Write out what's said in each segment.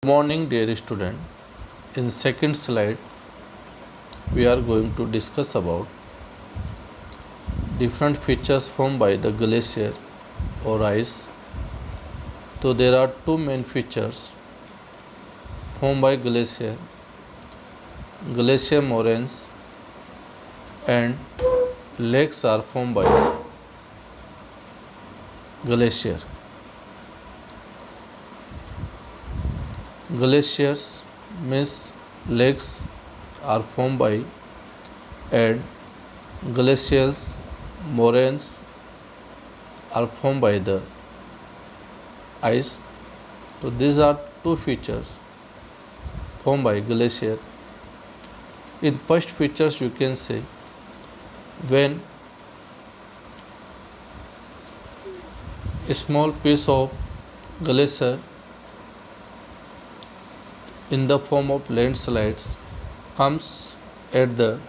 Morning dear student. In second slide we are going to discuss about different features formed by the glacier or ice. So there are two main features formed by glacier moraines, and lakes are formed by glacier. Glaciers means lakes are formed by, and glacial moraines are formed by the ice. So these are two features formed by glacier. In first features you can say, when a small piece of glacier in the form of landslides comes at the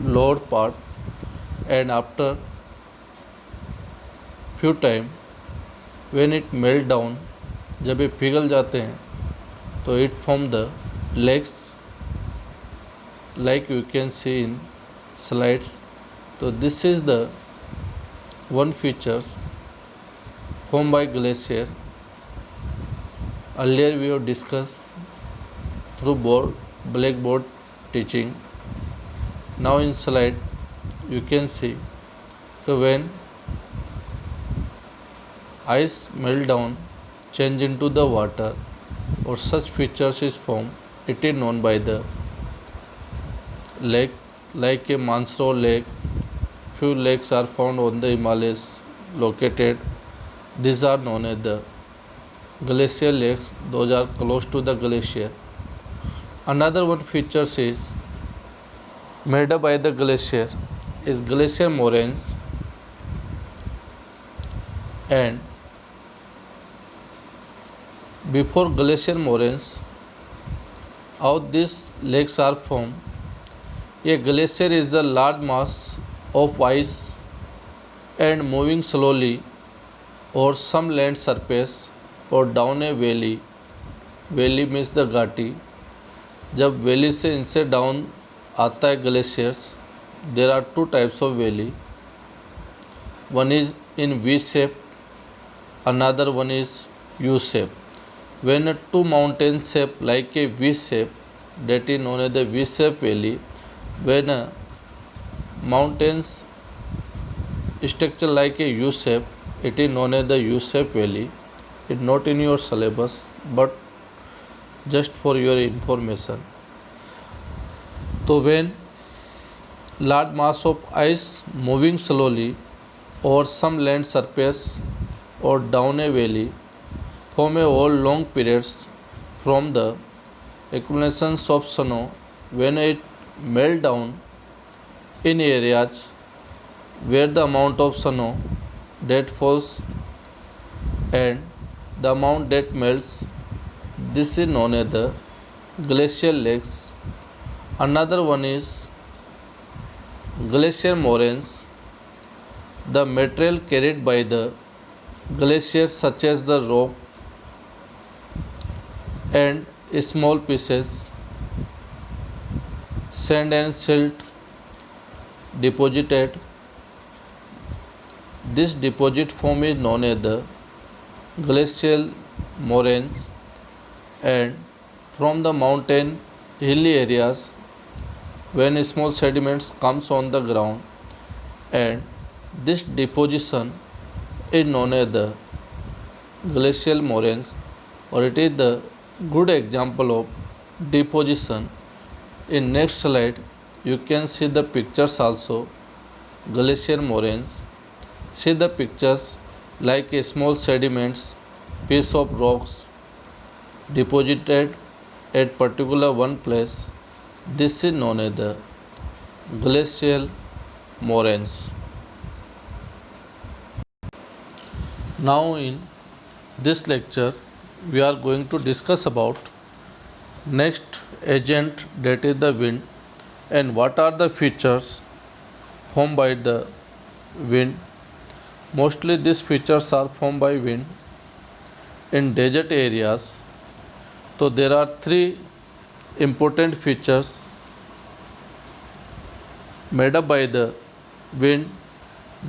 lower part, and after few time when it melt down, जब ये पिघल जाते हैं तो it form the lakes like you can see in slides. So this is the one features formed by glacier. Earlier we have discussed through blackboard teaching. Now in slide you can see when ice melt down, change into the water, or such features is formed, it is known by the lake. Like a Mansrow lake, few lakes are found on the Himalayas located. These are known as the glacial lakes. Those are close to the glacier. Another one features is made up by the glacier is glacier moraines, and before glacier moraines, how these lakes are formed. A glacier is the large mass of ice and moving slowly or some land surface or down a valley. Valley means the घाटी. जब valley से इनसे down आता है glaciers, there are two types of valley. One is in V shape, another one is U shape. When two mountains shape like a V shape, that is known as the V shape valley. When mountains structure like a U shape, it is known as the U shape valley. It is not in your syllabus, but just for your information. So when large mass of ice moving slowly over some land surface or down a valley form a whole long periods from the accumulations of snow. When it melt down in areas where the amount of snow that falls and the amount that melts, this is known as the glacial lakes. Another one is glacier moraines. The material carried by the glaciers such as the rock and small pieces, sand and silt deposited. This deposit form is known as the glacial moraines, and from the mountain hilly areas when small sediments comes on the ground, and this deposition is known as the glacial moraines, or it is the good example of deposition. In next slide you can see the pictures also. Glacier moraines, see the pictures like a small sediments, piece of rocks deposited at particular one place. This is known as the glacial moraines. Now in this lecture we are going to discuss about next agent, that is the wind, and what are the features formed by the wind. Mostly these features are formed by wind. In desert areas तो there are three important features made up by the wind.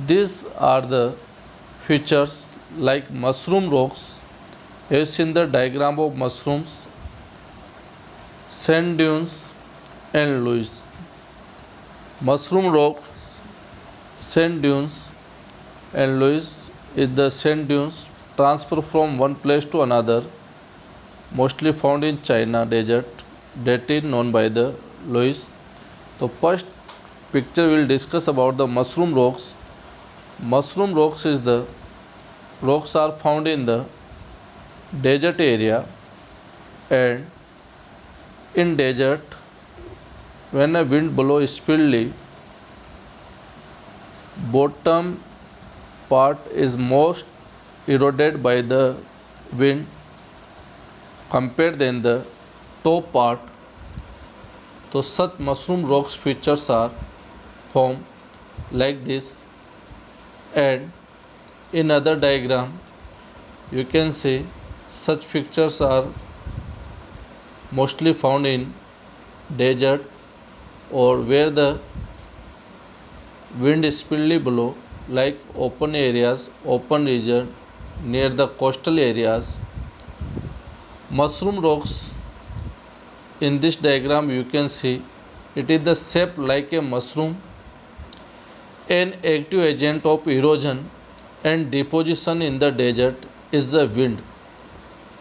These are the features like mushroom rocks. You have seen the diagram of mushrooms, sand dunes and Lewis. Mushroom rocks, sand dunes and Lewis is the sand dunes transfer from one place to another, mostly found in China desert, that is known by the Lewis. So first picture we will discuss about the mushroom rocks. Mushroom rocks is the rocks are found in the desert area, and in desert when a wind blows speedily, bottom part is most eroded by the wind compared than the top part. So such mushroom rocks features are formed like this, and in other diagram you can see such features are mostly found in desert or where the wind speedily blow, like open areas, open region near the coastal areas. Mushroom rocks in this diagram you can see it is the shape like a mushroom. An active agent of erosion and deposition in the desert is the wind.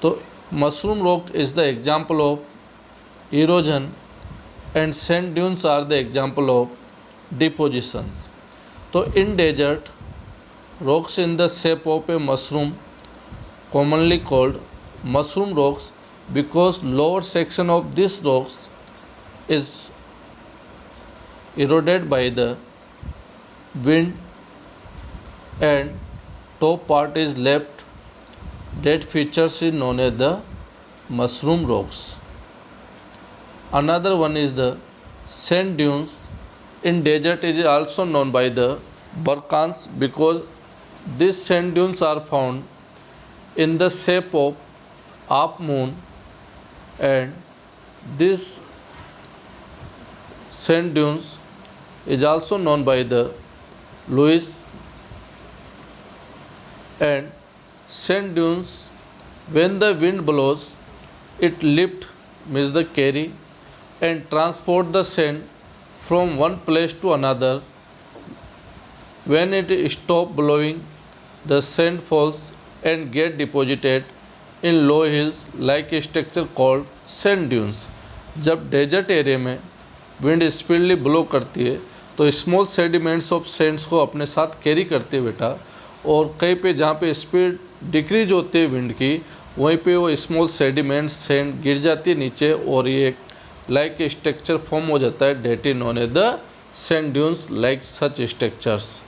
So mushroom rock is the example of erosion and sand dunes are the example of depositions. So in desert, rocks in the shape of a mushroom commonly called mushroom rocks because lower section of these rocks is eroded by the wind and top part is left. That features is known as the mushroom rocks. Another one is the sand dunes. In desert is also known by the burkans because these sand dunes are found in the shape of half moon, and this sand dunes is also known by the Lewis. And sand dunes, when the wind blows, it lift means the carry and transport the sand from one place to another. When it stop blowing, the sand falls and get deposited in low hills like a structure called sand dunes. जब desert area में wind speedly blow करती है तो small sediments of Sands को अपने साथ carry करती है बेटा, और कहीं पे जहाँ पे स्पीड डिक्रीज होती है विंड की वहीं पे वो स्मॉल सेडिमेंट्स सैंड गिर जाती है नीचे और ये एक लाइक स्ट्रक्चर फॉर्म हो जाता है, that is known as the sand dunes like such structures.